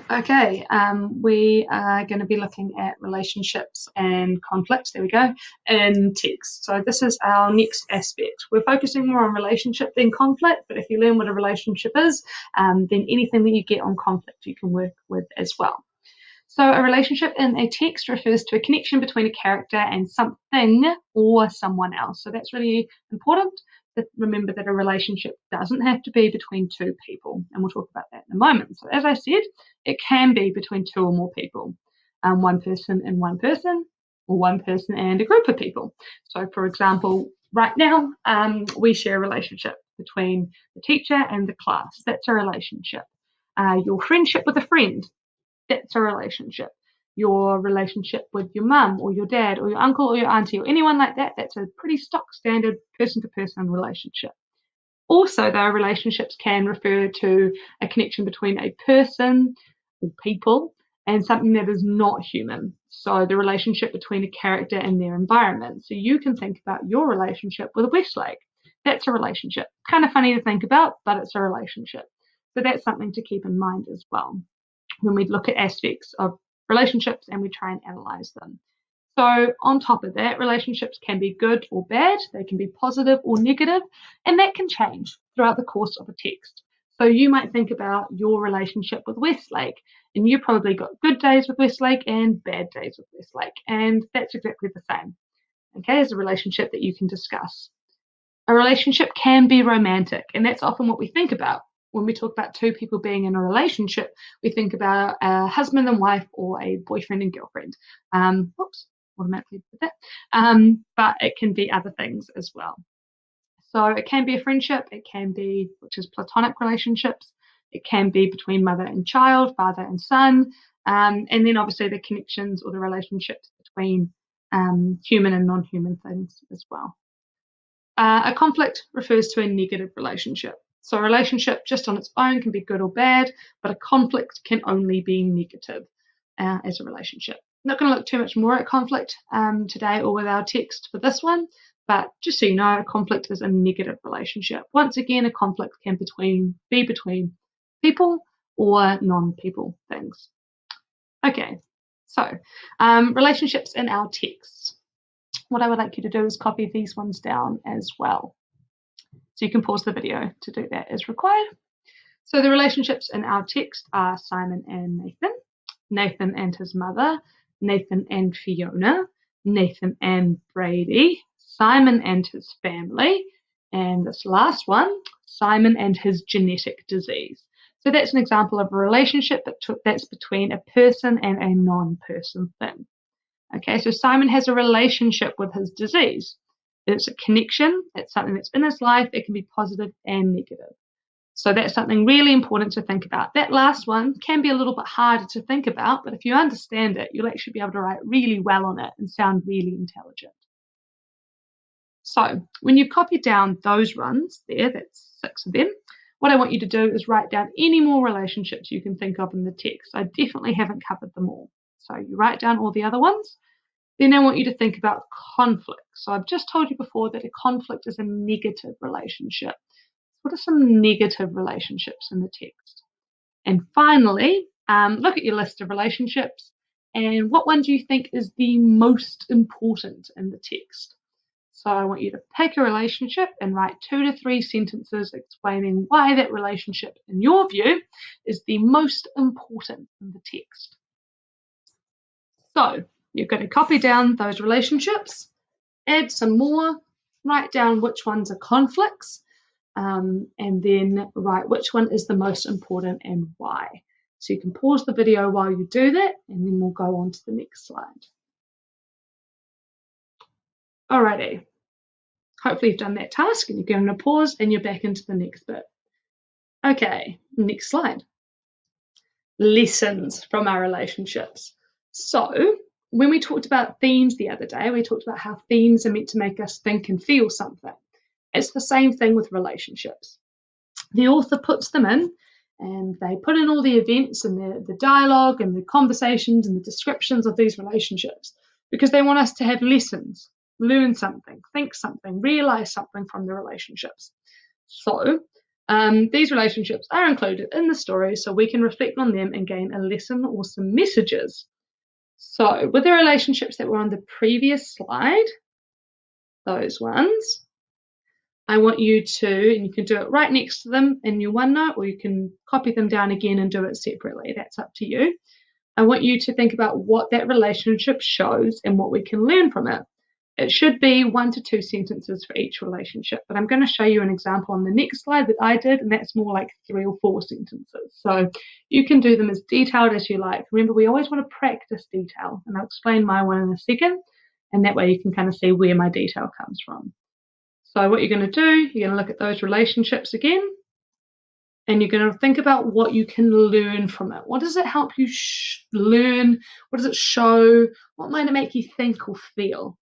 Okay, we are going to be looking at relationships and conflicts, there we go, in text. So this is our next aspect. We're focusing more on relationship than conflict, but if you learn what a relationship is, then anything that you get on conflict you can work with as well. So a relationship in a text refers to a connection between a character and something or someone else. So that's really important to remember that a relationship doesn't have to be between two people. And we'll talk about that in a moment. So as I said, it can be between two or more people, one person and one person, or one person and a group of people. So for example, right now, we share a relationship between the teacher and the class. That's a relationship. Your friendship with a friend, that's a relationship. Your relationship with your mum or your dad or your uncle or your auntie or anyone like that, that's a pretty stock standard person to person relationship. Also, though, relationships can refer to a connection between a person or people and something that is not human. So, the relationship between a character and their environment. So, you can think about your relationship with Westlake. That's a relationship. Kind of funny to think about, but it's a relationship. So, that's something to keep in mind as well when we look at aspects of relationships and we try and analyze them. So, on top of that, relationships can be good or bad, they can be positive or negative, and that can change throughout the course of a text. So, you might think about your relationship with Westlake, and you probably got good days with Westlake and bad days with Westlake, and that's exactly the same, okay, as a relationship that you can discuss. A relationship can be romantic, and that's often what we think about. When we talk about two people being in a relationship, we think about a husband and wife or a boyfriend and girlfriend. Whoops, automatically did that. But it can be other things as well. So it can be a friendship, it can be, which is platonic relationships, it can be between mother and child, father and son, and then obviously the connections or the relationships between human and non human things as well. A conflict refers to a negative relationship. So a relationship just on its own can be good or bad, but a conflict can only be negative as a relationship. I'm not going to look too much more at conflict today or with our text for this one, but just so you know, a conflict is a negative relationship. Once again, a conflict can be between people or non-people things. Okay, so relationships in our text. What I would like you to do is copy these ones down as well. So you can pause the video to do that as required. So the relationships in our text are Simon and Nathan, Nathan and his mother, Nathan and Fiona, Nathan and Brady, Simon and his family, and this last one, Simon and his genetic disease. So that's an example of a relationship that's between a person and a non-person thing. Okay, so Simon has a relationship with his disease. It's a connection, it's something that's in his life, it can be positive and negative. So that's something really important to think about. That last one can be a little bit harder to think about, but if you understand it, you'll actually be able to write really well on it and sound really intelligent. So when you've copied down those runs there, that's 6 of them, what I want you to do is write down any more relationships you can think of in the text. I definitely haven't covered them all. So you write down all the other ones. Then I want you to think about conflict. So I've just told you before that a conflict is a negative relationship. What are some negative relationships in the text? And finally, look at your list of relationships and what one do you think is the most important in the text? So I want you to pick a relationship and write 2 to 3 sentences explaining why that relationship, in your view, is the most important in the text. So you're going to copy down those relationships, add some more, write down which ones are conflicts, and then write which one is the most important and why. So you can pause the video while you do that, and then we'll go on to the next slide. Alrighty. Hopefully you've done that task and you're going to pause and you're back into the next bit. Okay, next slide. Lessons from our relationships. So when we talked about themes the other day, we talked about how themes are meant to make us think and feel something. It's the same thing with relationships. The author puts them in and they put in all the events and the dialogue and the conversations and the descriptions of these relationships because they want us to have lessons, learn something, think something, realize something from the relationships. So These relationships are included in the story so we can reflect on them and gain a lesson or some messages. So with the relationships that were on the previous slide, those ones, I want you to, and you can do it right next to them in your OneNote, or you can copy them down again and do it separately. That's up to you. I want you to think about what that relationship shows and what we can learn from it. It should be 1 to 2 sentences for each relationship, but I'm going to show you an example on the next slide that I did, and that's more like 3 or 4 sentences. So you can do them as detailed as you like. Remember, we always want to practice detail, and I'll explain my one in a second, and that way you can kind of see where my detail comes from. So what you're going to do, you're going to look at those relationships again, and you're going to think about what you can learn from it. What does it help you learn? What does it show? What might it make you think or feel?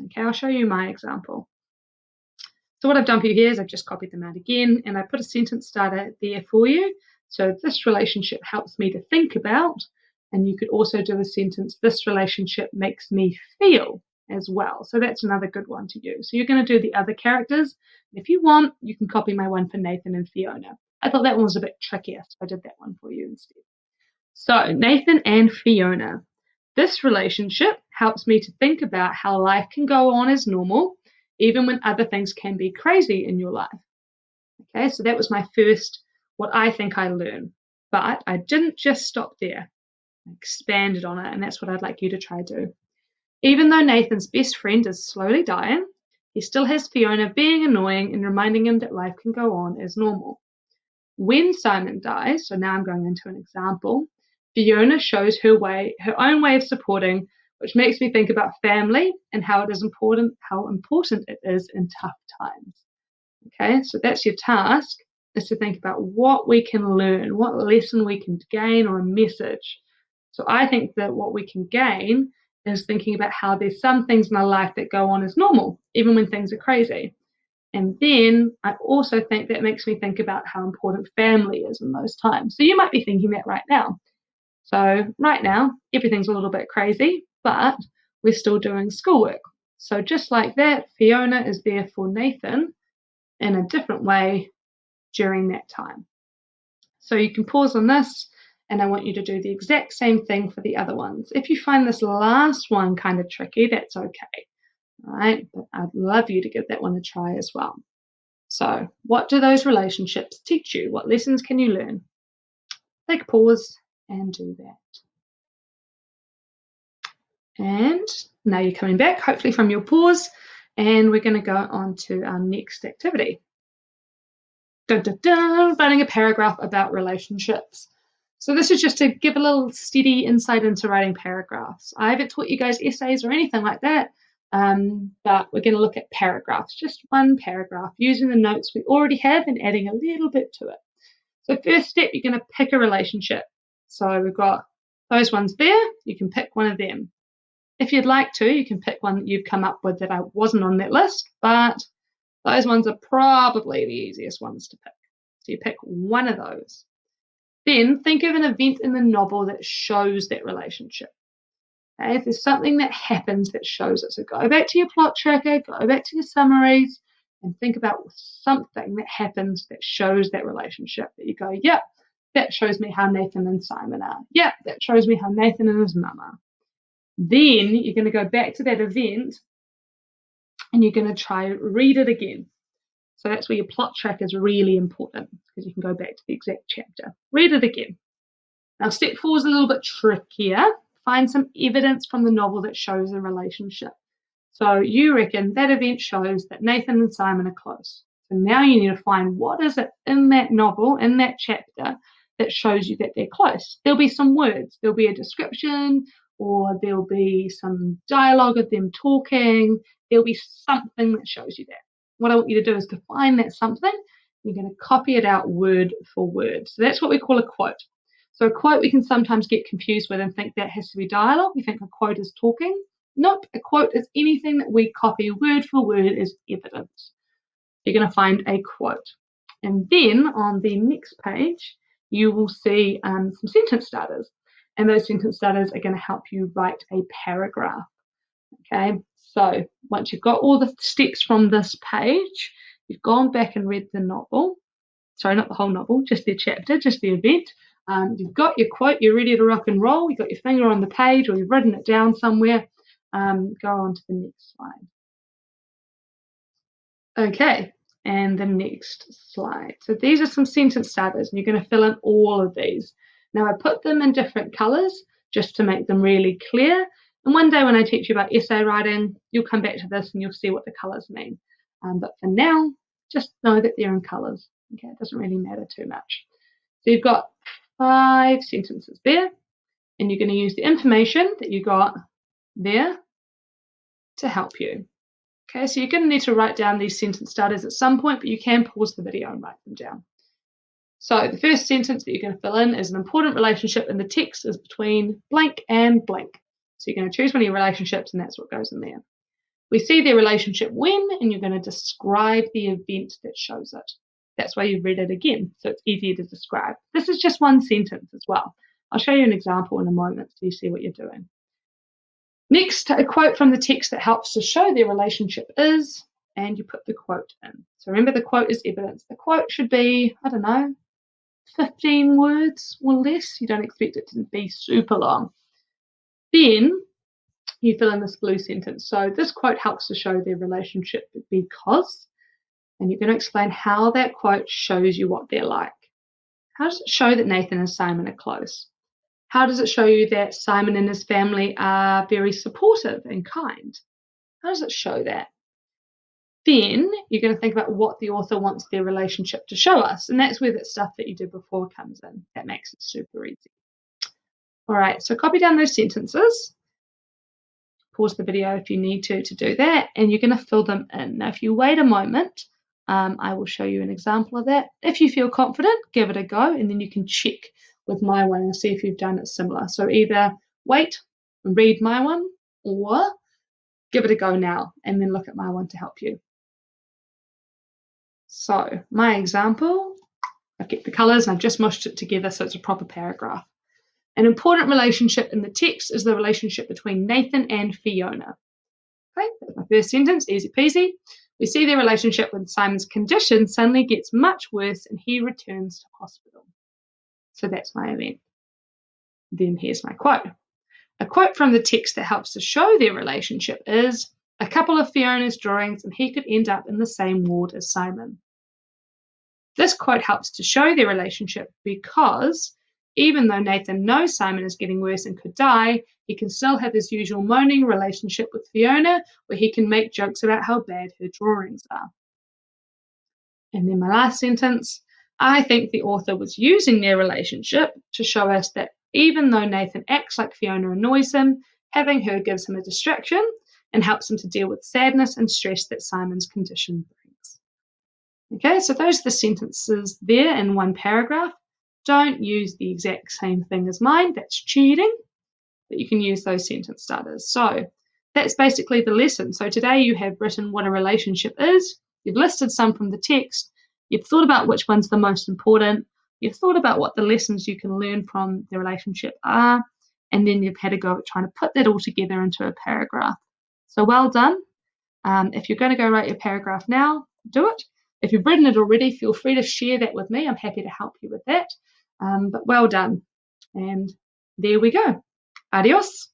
Okay, I'll show you my example. So what I've done for you here is I've just copied them out again, and I put a sentence starter there for you. So this relationship helps me to think about, and you could also do a sentence, this relationship makes me feel as well. So that's another good one to use. So you're going to do the other characters. If you want, you can copy my one for Nathan and Fiona. I thought that one was a bit trickier, so I did that one for you instead. So Nathan and Fiona. This relationship helps me to think about how life can go on as normal, even when other things can be crazy in your life. Okay, so that was my first, what I think I learned. But I didn't just stop there. I expanded on it, and that's what I'd like you to try to do. Even though Nathan's best friend is slowly dying, he still has Fiona being annoying and reminding him that life can go on as normal. When Simon dies, so now I'm going into an example, Fiona shows her own way of supporting, which makes me think about family and how important it is in tough times. Okay, so that's your task, is to think about what we can learn, what lesson we can gain, or a message. So I think that what we can gain is thinking about how there's some things in our life that go on as normal, even when things are crazy. And then I also think that makes me think about how important family is in those times. So you might be thinking that right now. So right now, everything's a little bit crazy, but we're still doing schoolwork. So just like that, Fiona is there for Nathan in a different way during that time. So you can pause on this, and I want you to do the exact same thing for the other ones. If you find this last one kind of tricky, that's okay. All right, but I'd love you to give that one a try as well. So what do those relationships teach you? What lessons can you learn? Take a pause and do that. And now you're coming back, hopefully from your pause, and we're going to go on to our next activity. Dun, dun, dun, writing a paragraph about relationships. So this is just to give a little steady insight into writing paragraphs. I haven't taught you guys essays or anything like that, but we're going to look at paragraphs, just one paragraph, using the notes we already have and adding a little bit to it. So first step, you're going to pick a relationship. So we've got those ones there. You can pick one of them. If you'd like to, you can pick one that you've come up with that wasn't on that list, but those ones are probably the easiest ones to pick. So you pick one of those. Then think of an event in the novel that shows that relationship. Okay, if there's something that happens that shows it, so go back to your plot tracker, go back to your summaries, and think about something that happens that shows that relationship. That you go, yep, that shows me how Nathan and Simon are. Yep, that shows me how Nathan and his mum are. Then you're going to go back to that event and you're going to try read it again. So that's where your plot track is really important, because you can go back to the exact chapter. Read it again. Now, step 4 is a little bit trickier. Find some evidence from the novel that shows a relationship. So you reckon that event shows that Nathan and Simon are close. So now you need to find what is it in that novel, in that chapter, that shows you that they're close. There'll be some words. There'll be a description, or there'll be some dialogue of them talking. There'll be something that shows you that. What I want you to do is to find that something. You're going to copy it out word for word. So that's what we call a quote. So a quote we can sometimes get confused with and think that has to be dialogue. We think a quote is talking. Nope, a quote is anything that we copy word for word as evidence. You're going to find a quote. And then on the next page, you will see some sentence starters. And those sentence starters are going to help you write a paragraph. Okay, so once you've got all the steps from this page, you've gone back and read the novel, sorry, not the whole novel, just their chapter, just the event. You've got your quote, you're ready to rock and roll, you've got your finger on the page or you've written it down somewhere. Go on to the next slide. Okay, and the next slide. So these are some sentence starters, and you're going to fill in all of these. Now, I put them in different colours just to make them really clear. And one day when I teach you about essay writing, you'll come back to this and you'll see what the colours mean. But for now, just know that they're in colours. Okay, it doesn't really matter too much. So you've got 5 sentences there, and you're going to use the information that you got there to help you. Okay, so you're going to need to write down these sentence starters at some point, but you can pause the video and write them down. So the first sentence that you're going to fill in is an important relationship in the text is between blank and blank. So you're going to choose one of your relationships and that's what goes in there. We see their relationship when, and you're going to describe the event that shows it. That's why you've read it again, so it's easier to describe. This is just one sentence as well. I'll show you an example in a moment so you see what you're doing. Next, a quote from the text that helps to show their relationship is, and you put the quote in. So remember, the quote is evidence. The quote should be, 15 words or less. You don't expect it to be super long. Then you fill in this blue sentence. So this quote helps to show their relationship because, and you're going to explain how that quote shows you what they're like. How does it show that Nathan and Simon are close? How does it show you that Simon and his family are very supportive and kind? How does it show that? Then you're going to think about what the author wants their relationship to show us. And that's where that stuff that you did before comes in. That makes it super easy. All right, so copy down those sentences. Pause the video if you need to do that. And you're going to fill them in. Now, if you wait a moment, I will show you an example of that. If you feel confident, give it a go. And then you can check with my one and see if you've done it similar. So either wait and read my one or give it a go now and then look at my one to help you. So my example, I've kept the colours and I've just mushed it together so it's a proper paragraph. An important relationship in the text is the relationship between Nathan and Fiona. Okay, that's my first sentence, easy peasy. We see their relationship when Simon's condition suddenly gets much worse and he returns to hospital. So that's my event. Then here's my quote. A quote from the text that helps to show their relationship is, a couple of Fiona's drawings and he could end up in the same ward as Simon. This quote helps to show their relationship because even though Nathan knows Simon is getting worse and could die, he can still have his usual moaning relationship with Fiona where he can make jokes about how bad her drawings are. And then my last sentence, I think the author was using their relationship to show us that even though Nathan acts like Fiona annoys him, having her gives him a distraction and helps him to deal with sadness and stress that Simon's condition brings. Okay, so those are the sentences there in one paragraph. Don't use the exact same thing as mine, that's cheating, but you can use those sentence starters. So that's basically the lesson. So today you have written what a relationship is, you've listed some from the text, you've thought about which one's the most important, you've thought about what the lessons you can learn from the relationship are, and then you've had a go at trying to put that all together into a paragraph. So well done. If you're going to go write your paragraph now, do it. If you've written it already, feel free to share that with me. I'm happy to help you with that. But well done. And there we go. Adios.